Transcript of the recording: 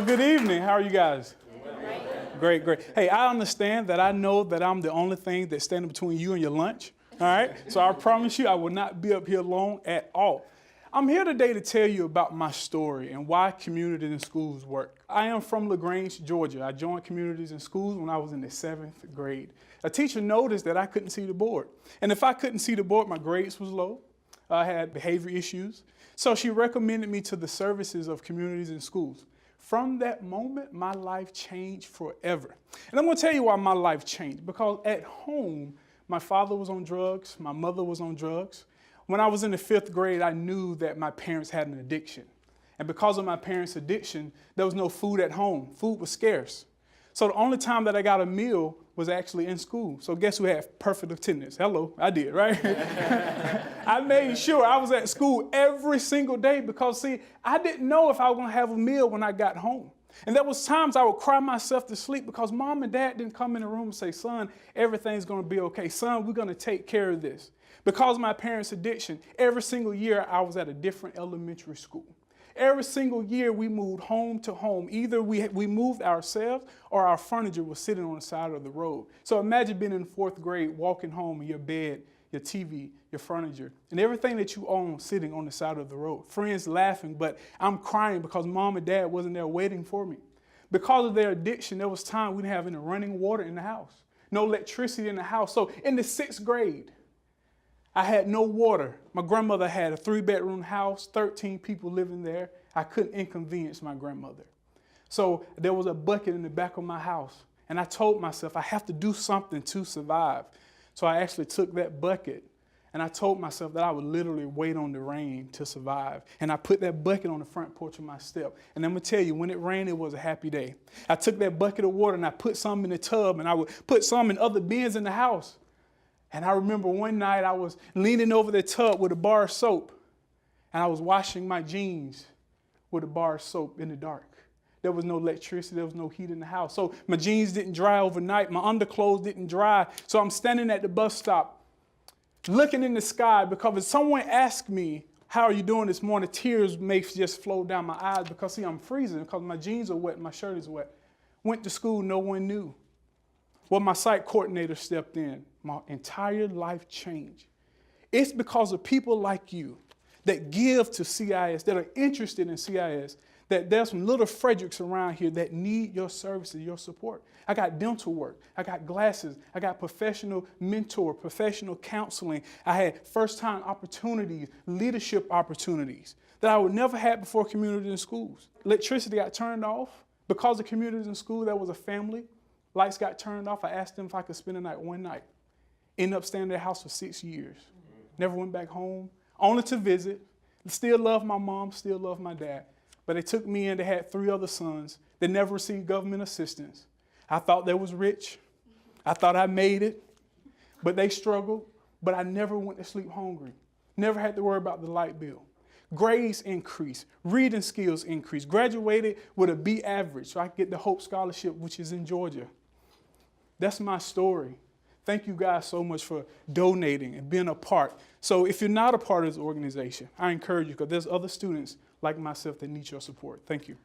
Well, good evening. How are you guys? Great, great. Hey, I understand that I know that I'm the only thing that's standing between you and your lunch. All right? So I promise you I will not be up here long at all. I'm here today to tell you about my story and why communities and schools work. I am from LaGrange, Georgia. I joined communities and schools when I was in the 7th grade. A teacher noticed that I couldn't see the board. And if I couldn't see the board, my grades was low. I had behavior issues. So she recommended me to the services of communities and schools. From that moment, my life changed forever. And I'm going to tell you why my life changed. Because at home, my father was on drugs. My mother was on drugs. When I was in the 5th grade, I knew that my parents had an addiction. And because of my parents' addiction, there was no food at home. Food was scarce. So the only time that I got a meal was actually in school. So guess who had perfect attendance? Hello, I did, right? I made sure I was at school every single day because, see, I didn't know if I was going to have a meal when I got home. And there was times I would cry myself to sleep because mom and dad didn't come in the room and say, son, everything's going to be okay. Son, we're going to take care of this. Because of my parents' addiction, every single year I was at a different elementary school. Every single year we moved home to home. Either we moved ourselves or our furniture was sitting on the side of the road. So imagine being in 4th grade, walking home in your bed, your TV, your furniture, and everything that you own sitting on the side of the road. Friends laughing, but I'm crying because mom and dad wasn't there waiting for me. Because of their addiction, there was time we didn't have any running water in the house, no electricity in the house. So in the 6th grade, I had no water. My grandmother had a 3-bedroom house, 13 people living there. I couldn't inconvenience my grandmother. So there was a bucket in the back of my house. And I told myself I have to do something to survive. So I actually took that bucket and I told myself that I would literally wait on the rain to survive. And I put that bucket on the front porch of my step. And I'm going to tell you, when it rained, it was a happy day. I took that bucket of water and I put some in the tub and I would put some in other bins in the house. And I remember one night I was leaning over the tub with a bar of soap, and I was washing my jeans with a bar of soap in the dark. There was no electricity, there was no heat in the house. So my jeans didn't dry overnight, my underclothes didn't dry. So I'm standing at the bus stop, looking in the sky, because if someone asked me, how are you doing this morning, tears may just flow down my eyes because, see, I'm freezing because my jeans are wet and my shirt is wet. Went to school, no one knew. Well, my site coordinator stepped in. My entire life changed. It's because of people like you that give to CIS, that are interested in CIS, that there's some little Fredricks around here that need your services, your support. I got dental work. I got glasses. I got professional mentor, professional counseling. I had first-time opportunities, leadership opportunities that I would never have before communities and schools. Electricity got turned off. Because of communities and school, there was a family. Lights got turned off. I asked them if I could spend the night one night. Ended up staying in their house for 6 years. Never went back home, only to visit. Still love my mom, still love my dad. But they took me in. They had 3 other sons. They never received government assistance. I thought they was rich. I thought I made it. But they struggled. But I never went to sleep hungry. Never had to worry about the light bill. Grades increased. Reading skills increased. Graduated with a B average so I could get the Hope Scholarship, which is in Georgia. That's my story. Thank you guys so much for donating and being a part. So if you're not a part of this organization, I encourage you because there's other students like myself that need your support. Thank you.